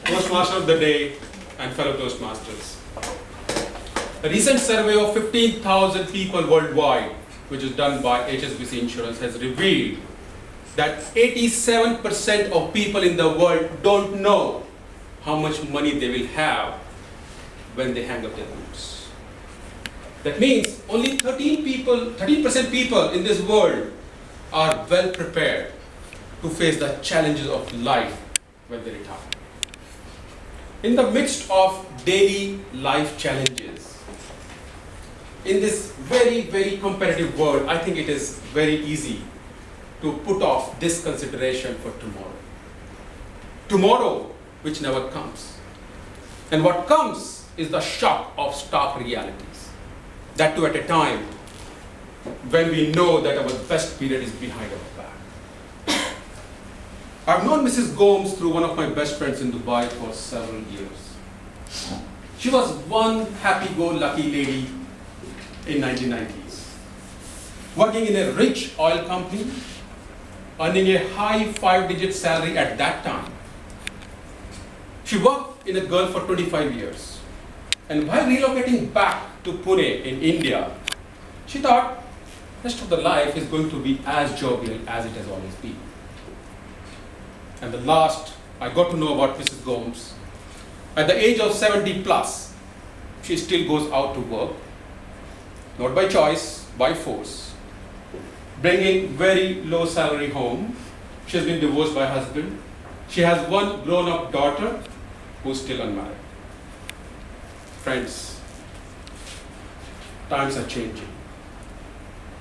Toastmaster of the day and fellow Toastmasters. A recent survey of 15,000 people worldwide, which is done by HSBC Insurance, has revealed that 87% of people in the world don't know how much money they will have when they hang up their boots. That means only 13% people in this world are well prepared to face the challenges of life when they retire. In the midst of daily life challenges, in this very, very competitive world, I think it is very easy to put off this consideration for tomorrow. Tomorrow, which never comes. And what comes is the shock of stark realities. That too at a time when we know that our best period is behind our back. I've known Mrs. Gomes through one of my best friends in Dubai for several years. She was one happy-go-lucky lady in 1990s, working in a rich oil company, earning a high 5-digit salary at that time. She worked in a Gulf for 25 years. And while relocating back to Pune in India, she thought the rest of the life is going to be as jovial as it has always been. And the last I got to know about Mrs. Gomes, at the age of 70 plus, she still goes out to work, not by choice, by force, bringing very low salary home. She has been divorced by her husband. She has one grown-up daughter who's still unmarried. Friends, times are changing.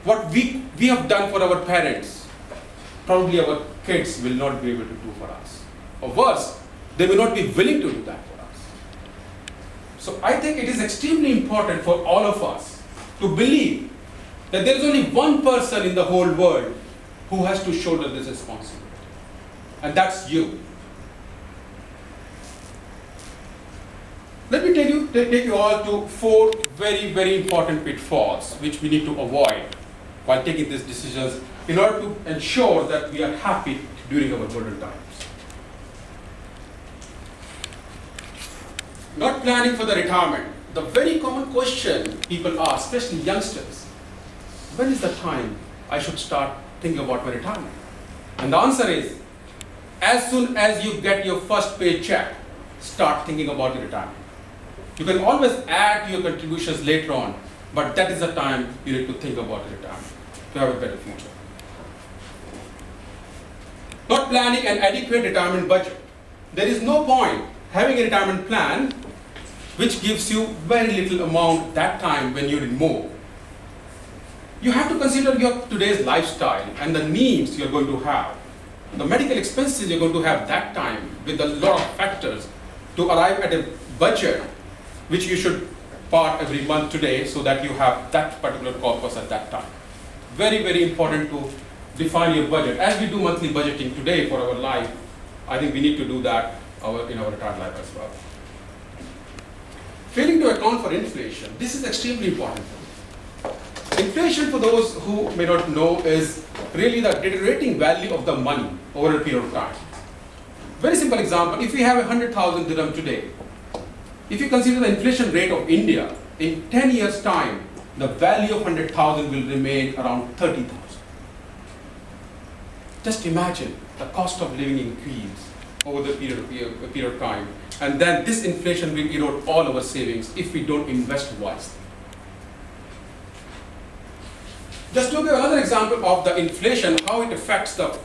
What we have done for our parents, probably our kids will not be able to do for us. Or worse, they will not be willing to do that for us. So I think it is extremely important for all of us to believe that there is only one person in the whole world who has to shoulder this responsibility. And that's you. Let me take you all to 4 very, very important pitfalls which we need to avoid while taking these decisions in order to ensure that we are happy during our golden times. Not planning for the retirement. The very common question people ask, especially youngsters, when is the time I should start thinking about my retirement? And the answer is, as soon as you get your first paycheck, start thinking about your retirement. You can always add to your contributions later on, but that is the time you need to think about your retirement to have a better future. Not planning an adequate retirement budget. There is no point having a retirement plan which gives you very little amount that time when you need more. You have to consider your today's lifestyle and the needs you're going to have, the medical expenses you're going to have that time, with a lot of factors to arrive at a budget which you should part every month today so that you have that particular corpus at that time. Very, very important to define your budget. As we do monthly budgeting today for our life, I think we need to do that in our retired life as well. Failing to account for inflation. This is extremely important. Inflation, for those who may not know, is really the deteriorating value of the money over a period of time. Very simple example, if we have 100,000 dirham today, if you consider the inflation rate of India, in 10 years' time, the value of 100,000 will remain around 30,000. Just imagine the cost of living increase over the period of time, and then this inflation will erode all our savings if we don't invest wisely. Just look at another example of the inflation, how it affects the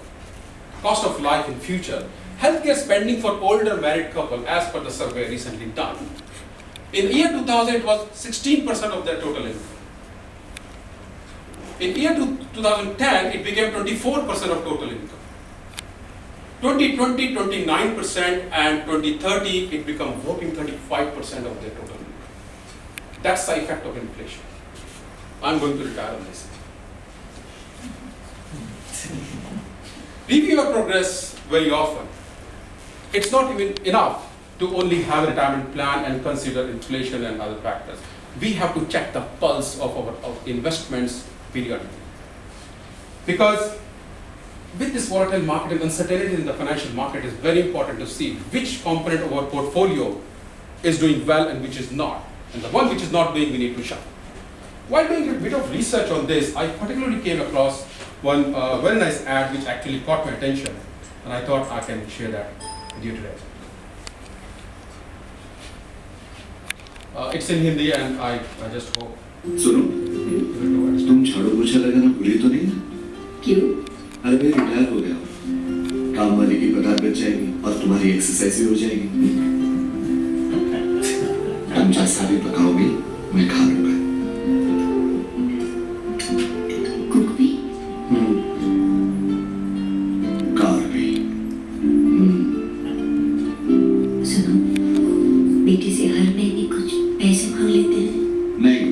cost of life in future. Healthcare spending for older married couple, as per the survey recently done. In year 2000, it was 16% of their total income. In year 2010, it became 24% of total income. 2020, 29%, and 2030, it became whopping 35% of their total income. That's the effect of inflation. I'm going to retire on this. Review your progress very often. It's not even enough to only have a retirement plan and consider inflation and other factors. We have to check the pulse of our investments periodically. Because with this volatile market and uncertainty in the financial market, it's very important to see which component of our portfolio is doing well and which is not. And the one which is not doing, we need to shut. While doing a bit of research on this, I particularly came across one very nice ad which actually caught my attention, and I thought I can share that with you today. It's in Hindi, and I just hope. सुनो, तुम झाड़ू पोछा लगाना भूली तो नहीं? क्यों? अरे मैं रिटायर हो गया हूँ। काम वाली की पगार बच जाएगी और तुम्हारी एक्सरसाइज भी हो जाएगी। तुम जैसा भी पकाओगी, मैं खा लूँगा। कुक भी? कार भी। सुनो, बेटी से हर महीने कुछ पैसे मांग लेते हैं। नहीं,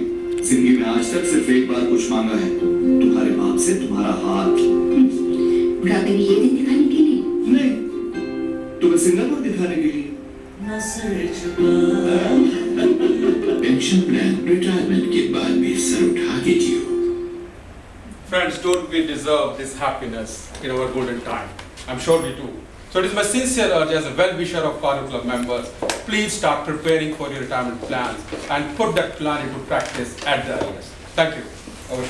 जिंदगी में आज तक सिर्फ एक बार कुछ मांगा है, तुम्हारे बाप से तुम्हारा हाथ। बुढ़ापे में ये दिन दिखाने के लिए? नहीं, तुम्हें सिंगापुर दिखाने के लिए। पेंशन प्लान रिटायरमेंट के बाद भी सर उठा के जियो। Friends, don't we deserve this happiness in our golden time? I'm sure we do. So it is my sincere urge as a well-wisher of Cargo Club members, please start preparing for your retirement plans and put that plan into practice at the earliest. Thank you. Over.